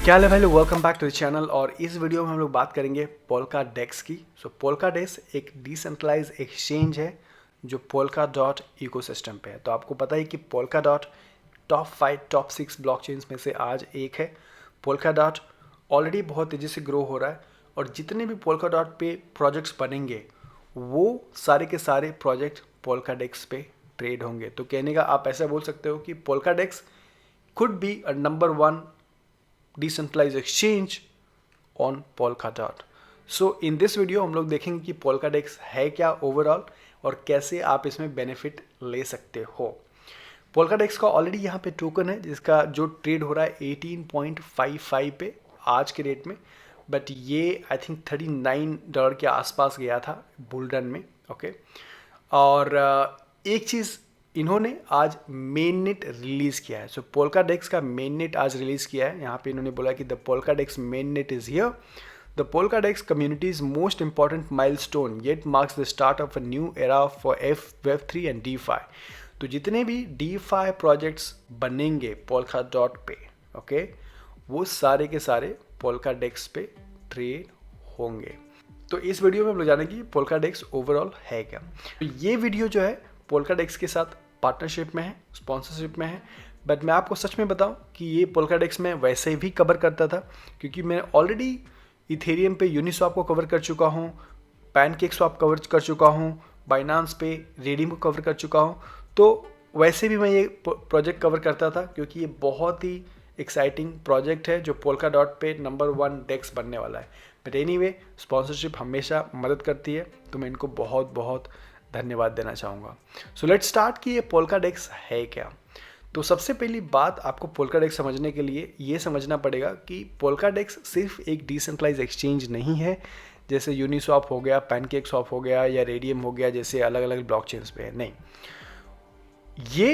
क्या हाल है भाई लोग, welcome back to the channel. और इस वीडियो में हम लोग बात करेंगे पोल्का डेक्स की। पोल्का डेक्स एक डिसेंट्रलाइज एक्सचेंज है जो पोल्का डॉट इकोसिस्टम पे है। तो आपको पता है कि polka dot top 5 top 6 blockchains में से आज एक है। पोल्का डॉट ऑलरेडी बहुत तेज़ी से ग्रो हो रहा है और जितने भी पोल्का डॉट पे प्रोजेक्ट्स बनेंगे वो सारे के सारे प्रोजेक्ट पोल्का डेक्स पे ट्रेड होंगे। तो कहने का आप ऐसा बोल सकते हो कि Polkadex could be a number one decentralized exchange on Polkadot. So in this video हम लोग देखेंगे कि Polkadex है क्या ओवरऑल और कैसे आप इसमें बेनिफिट ले सकते हो। Polkadex का ऑलरेडी यहाँ पे टोकन है जिसका जो ट्रेड हो रहा है 18.55 पे आज के रेट में, बट ये आई थिंक $39 के आसपास गया था बुल रन में। ओके, और एक चीज़ इन्होंने आज मेन नेट रिलीज़ किया है। पोल्का डेक्स का मेन नेट आज रिलीज़ किया है। यहाँ पे इन्होंने बोला कि the Polkadex mainnet is here, the Polkadex community's most important milestone yet marks the start of a new era for Web3 and DeFi। तो जितने भी DeFi प्रोजेक्ट्स बनेंगे पोल्का डॉट पे, ओके, वो सारे के सारे polka डेक्स पे ट्रेड होंगे। तो इस वीडियो में हम लोग जानेंगे कि पोल्का डेक्स ओवरऑल है क्या। तो ये वीडियो जो है पोल्का डेक्स के साथ पार्टनरशिप में है, स्पॉन्सरशिप में है, बट मैं आपको सच में बताऊं कि ये पोल्का डेक्स में वैसे भी कवर करता था क्योंकि मैं ऑलरेडी इथेरियम पे यूनिस्वैप को कवर कर चुका हूँ, पैनकेकस्वैप कवर कर चुका हूँ, बाइनांस पे रेडीम को कवर कर चुका हूँ। तो वैसे भी मैं ये प्रोजेक्ट कवर करता था क्योंकि ये बहुत ही एक्साइटिंग प्रोजेक्ट है जो पोल्का डॉट पे नंबर 1 डेक्स बनने वाला है। बट एनीवे, स्पॉन्सरशिप हमेशा मदद करती है तो मैं इनको बहुत बहुत धन्यवाद देना चाहूँगा। सो लेट्स स्टार्ट कि ये पोल्का डेक्स है क्या। तो सबसे पहली बात आपको पोल्का डेक्स समझने के लिए ये समझना पड़ेगा कि पोल्का डेक्स सिर्फ एक डिसेंट्रलाइज एक्सचेंज नहीं है जैसे यूनिस्वैप हो गया, पैनकेकस्वैप हो गया या रेडियम हो गया जैसे अलग अलग ब्लॉकचेन्स पे है। नहीं, ये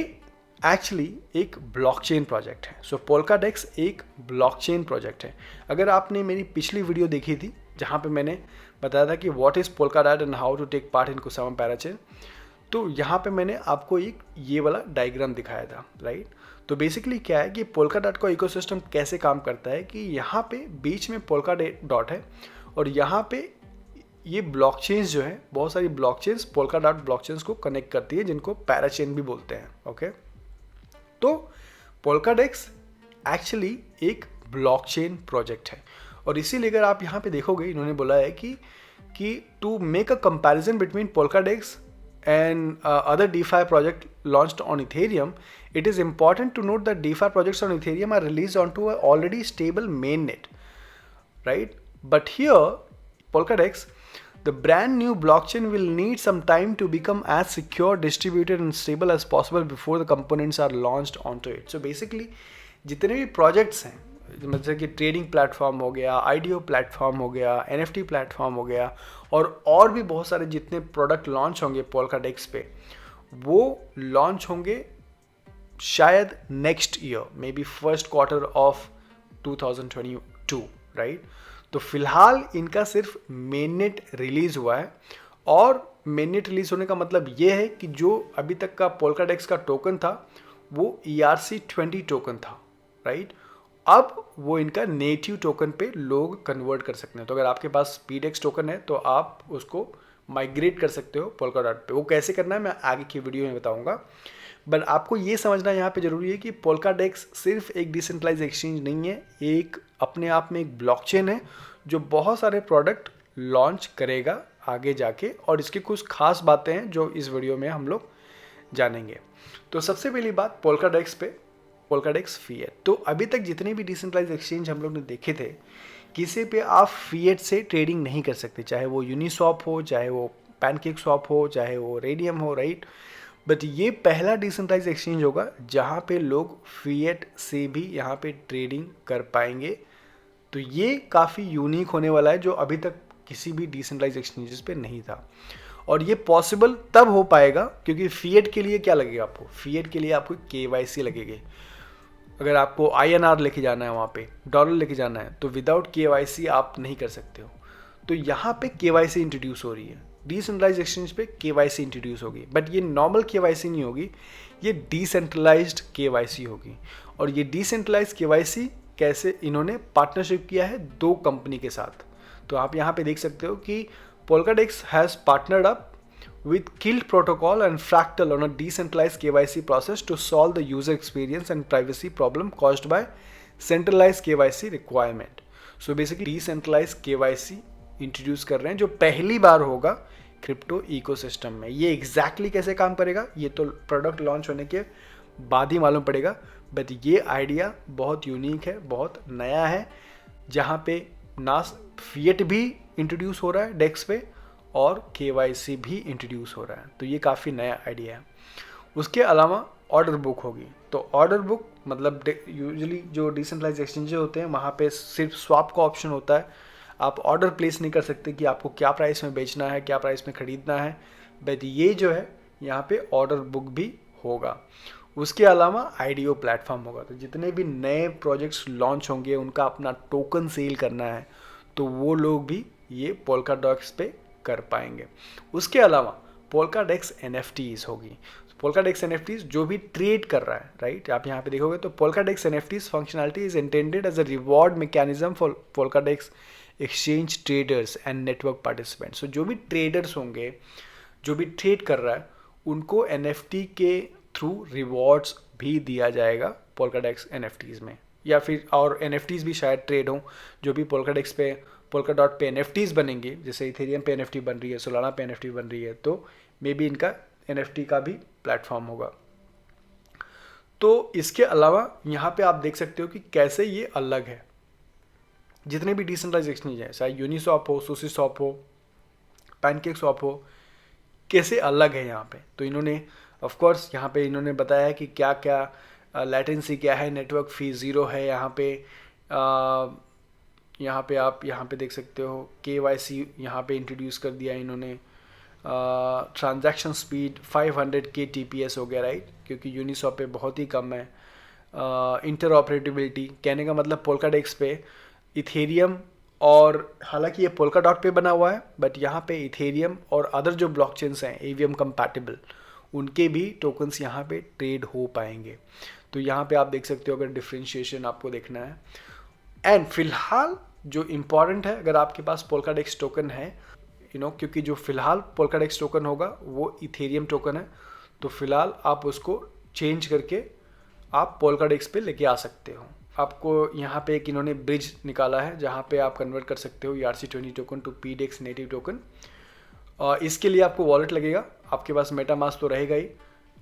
एक्चुअली एक ब्लॉकचेन प्रोजेक्ट है। पोल्का डेक्स एक ब्लॉकचेन प्रोजेक्ट है। अगर आपने मेरी पिछली वीडियो देखी थी जहाँ पे मैंने बताया था कि what is Polkadot and how to take part in Kusama parachain, तो यहाँ पे मैंने आपको एक ये वाला डायग्राम दिखाया था, राइट। तो बेसिकली क्या है कि पोल्काडॉट का इकोसिस्टम कैसे काम करता है कि यहाँ पे बीच में पोल्का डॉट है और यहाँ पे ये ब्लॉकचेन्स जो है, बहुत सारी ब्लॉकचेन्स पोल्काडॉट ब्लॉकचेन्स को कनेक्ट करती है जिनको पैराचेन भी बोलते हैं। ओके, तो पोल्काडेक्स एक्चुअली एक ब्लॉकचेन प्रोजेक्ट है और इसीलिए अगर आप यहाँ पे देखोगे इन्होंने बोला है कि to make a comparison between Polkadex and other DeFi project launched on Ethereum, it is important to note that DeFi projects on Ethereum are released onto an already stable mainnet, right? But here, Polkadex, the brand new blockchain will need some time to become as secure, distributed and stable as possible before the components are launched onto it. So basically, जितने भी projects हैं, मतलब कि trading platform हो गया, IDO platform हो गया, NFT platform हो गया और भी बहुत सारे जितने प्रोडक्ट लॉन्च होंगे पोल्काडेक्स पे, वो लॉन्च होंगे शायद next year, may be first quarter of 2022, right. तो फिलहाल इनका सिर्फ मेननेट रिलीज हुआ है और मेननेट रिलीज होने का मतलब ये है कि जो अभी तक का पोल्काडेक्स का टोकन था वो ERC20 टोकन था, राइट। अब वो इनका नेटिव टोकन पे लोग कन्वर्ट कर सकते हैं। तो अगर आपके पास PDEX टोकन है तो आप उसको माइग्रेट कर सकते हो पोल्काडॉट पे। वो कैसे करना है मैं आगे की वीडियो में बताऊंगा, बट आपको ये समझना यहाँ पे ज़रूरी है कि पोल्काडेक्स सिर्फ एक डिसेंट्रलाइज एक्सचेंज नहीं है, एक अपने आप में एक ब्लॉकचेन है जो बहुत सारे प्रोडक्ट लॉन्च करेगा आगे जाके और इसकी कुछ खास बातें हैं जो इस वीडियो में हम लोग जानेंगे। तो सबसे पहली बात पोल्काडेक्स पे, पोल्काडेक्स फिएट। तो अभी तक जितने भी डिसेंट्रलाइज एक्सचेंज हम लोग ने देखे थे, किसी पे आप फिएट से ट्रेडिंग नहीं कर सकते, चाहे वो यूनिस्वैप हो, चाहे वो पैनकेकस्वैप हो, चाहे वो रेडियम हो, राइट। बट ये पहला डिसेंट्रलाइज एक्सचेंज होगा जहाँ पे लोग फिएट से भी यहाँ पे ट्रेडिंग कर पाएंगे। तो ये काफ़ी यूनिक होने वाला है जो अभी तक किसी भी डिसेंट्रलाइज एक्सचेंजेस पे नहीं था और ये पॉसिबल तब हो पाएगा क्योंकि फिएट के लिए क्या लगेगा आपको, फिएट के लिए आपको KYC लगेगी। अगर आपको INR लेके जाना है, वहाँ पे डॉलर लेके जाना है, तो विदाउट KYC आप नहीं कर सकते हो। तो यहाँ पे KYC इंट्रोड्यूस हो रही है, डिसेंट्रलाइज एक्सचेंज पे KYC इंट्रोड्यूस होगी, बट ये नॉर्मल KYC नहीं होगी, ये डिसेंट्रलाइज्ड KYC होगी। और ये डिसेंट्रलाइज्ड KYC कैसे इन्होंने पार्टनरशिप किया है 2 कंपनी के साथ। तो आप यहाँ पे देख सकते हो कि Polkadot has partnered up with Kilt protocol and Fractal on a decentralized KYC process to solve the user experience and privacy problem caused by centralized KYC requirement. So basically decentralized KYC introduce कर रहे हैं जो पहली बार होगा crypto ecosystem में। ये exactly कैसे काम करेगा ये तो प्रोडक्ट लॉन्च होने के बाद ही मालूम पड़ेगा, बट ये आइडिया बहुत यूनिक है, बहुत नया है, जहाँ पे ना फिएट भी इंट्रोड्यूस हो रहा है डेक्स पे और KYC भी इंट्रोड्यूस हो रहा है। तो ये काफ़ी नया आइडिया है। उसके अलावा ऑर्डर बुक होगी। तो ऑर्डर बुक मतलब यूजुअली जो डिसेंट्रलाइज एक्सचेंजेस होते हैं वहाँ पे सिर्फ स्वैप का ऑप्शन होता है। आप ऑर्डर प्लेस नहीं कर सकते कि आपको क्या प्राइस में बेचना है, क्या प्राइस में ख़रीदना है, बट ये जो है यहाँ पे ऑर्डर बुक भी होगा। उसके अलावा IDO प्लेटफॉर्म होगा। तो जितने भी नए प्रोजेक्ट्स लॉन्च होंगे उनका अपना टोकन सेल करना है तो वो लोग भी ये Polkadot पे कर पाएंगे। उसके अलावा Polkadot NFTs होगी। Polkadot NFTs जो भी ट्रेड कर रहा है, राइट, आप यहाँ पे देखोगे तो Polkadot NFTs functionality is intended as a reward mechanism for Polkadot exchange traders and network participants. So जो भी ट्रेडर्स होंगे, जो भी ट्रेड कर रहा है, उनको NFT के थ्रू रिवॉर्ड्स भी दिया जाएगा Polkadot NFTs में, या फिर और NFTs भी शायद ट्रेड हों। जो भी Polkadot पे NFTs बनेंगे, जैसे इथेरियम पे NFT बन रही है, सोलाना पे NFT बन रही है, तो मे बी इनका NFT का भी प्लेटफॉर्म होगा। तो इसके अलावा यहाँ पे आप देख सकते हो कि कैसे ये अलग है। जितने भी डिसेंट्रलाइज एक्सचेंज हैं, चाहे यूनिस्वैप हो, SushiSwap हो, PancakeSwap हो, कैसे अलग है यहाँ पे। तो इन्होंने ऑफ कोर्स यहाँ पे इन्होंने बताया कि क्या क्या लेटेंसी क्या है, नेटवर्क फी 0 है यहाँ पे। आप यहाँ पे देख सकते हो KYC यहाँ पे इंट्रोड्यूस कर दिया इन्होंने। ट्रांजैक्शन स्पीड 500 kTPS हो गया, राइट, क्योंकि यूनिस्वैप पे बहुत ही कम है। इंटरऑपरेटिबिलिटी कहने का मतलब Polkadot पे इथेरियम, और हालांकि ये Polkadot पे बना हुआ है, बट यहाँ पे इथेरियम और अदर जो ब्लॉकचेन्स हैं AVM कंपैटिबल, उनके भी टोकन्स यहाँ पे ट्रेड हो पाएंगे। तो यहाँ पे आप देख सकते हो अगर डिफ्रेंशिएशन आपको देखना है। एंड फिलहाल जो इम्पॉर्टेंट है, अगर आपके पास Polkadot टोकन है, क्योंकि जो फिलहाल Polkadot टोकन होगा वो इथेरियम टोकन है, तो फिलहाल आप उसको चेंज करके आप Polkadot पे लेके आ सकते हो। आपको यहाँ पे एक इन्होंने ब्रिज निकाला है जहाँ पे आप कन्वर्ट कर सकते हो ERC20 token to PDEX native token. इसके लिए आपको वॉलेट लगेगा, आपके पास मेटामास्क तो रहेगा ही।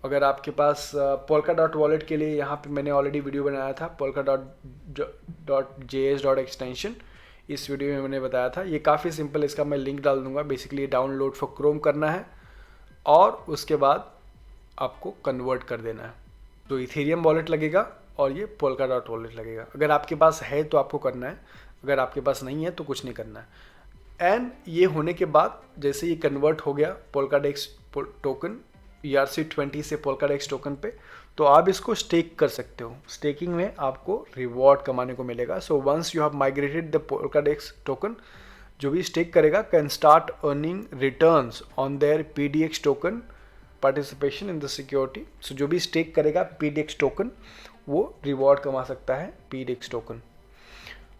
अगर आपके पास Polkadot वॉलेट के लिए यहाँ पे मैंने ऑलरेडी वीडियो बनाया था, polkadot.js.extension, इस वीडियो में मैंने बताया था। ये काफ़ी सिंपल, इसका मैं लिंक डाल दूंगा। बेसिकली डाउनलोड फॉर क्रोम करना है और उसके बाद आपको कन्वर्ट कर देना है। तो इथेरियम वॉलेट लगेगा और ये Polkadot वॉलेट लगेगा। अगर आपके पास है तो आपको करना है, अगर आपके पास नहीं है तो कुछ नहीं करना है। एंड ये होने के बाद जैसे ये कन्वर्ट हो गया Polkadot टोकन ERC20 से Polkadot टोकन पे, तो आप इसको स्टेक कर सकते हो। स्टेकिंग में आपको रिवॉर्ड कमाने को मिलेगा। So once you have migrated the Polkadot token, जो भी स्टेक करेगा can start earning returns on their PDX token participation in the security. So जो भी स्टेक करेगा PDX टोकन वो रिवॉर्ड कमा सकता है PDX token,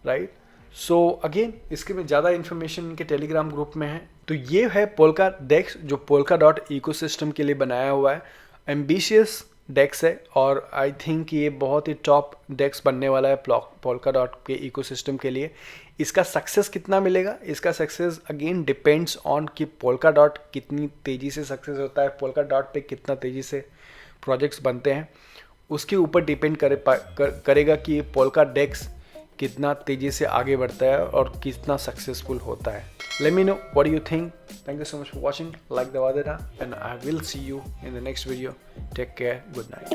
right. So again इसके में ज़्यादा इन्फॉर्मेशन इनके टेलीग्राम ग्रुप में है। तो ये है Polkadot जो Polkadot इकोसिस्टम के लिए बनाया हुआ है। एम्बिशियस डेक्स है और आई थिंक ये बहुत ही टॉप डेक्स बनने वाला है Polkadot के इकोसिस्टम के लिए। इसका सक्सेस कितना मिलेगा, इसका सक्सेस अगेन डिपेंड्स ऑन कि Polkadot कितनी तेज़ी से सक्सेस होता है, Polkadot पे कितना तेज़ी से प्रोजेक्ट्स बनते हैं, उसके ऊपर डिपेंड करेगा कि Polkadot कितना तेज़ी से आगे बढ़ता है और कितना सक्सेसफुल होता है। Let me know what do you think. Thank you so much for watching. Like the Vadera, and I will see you in the next video. Take care. Good night.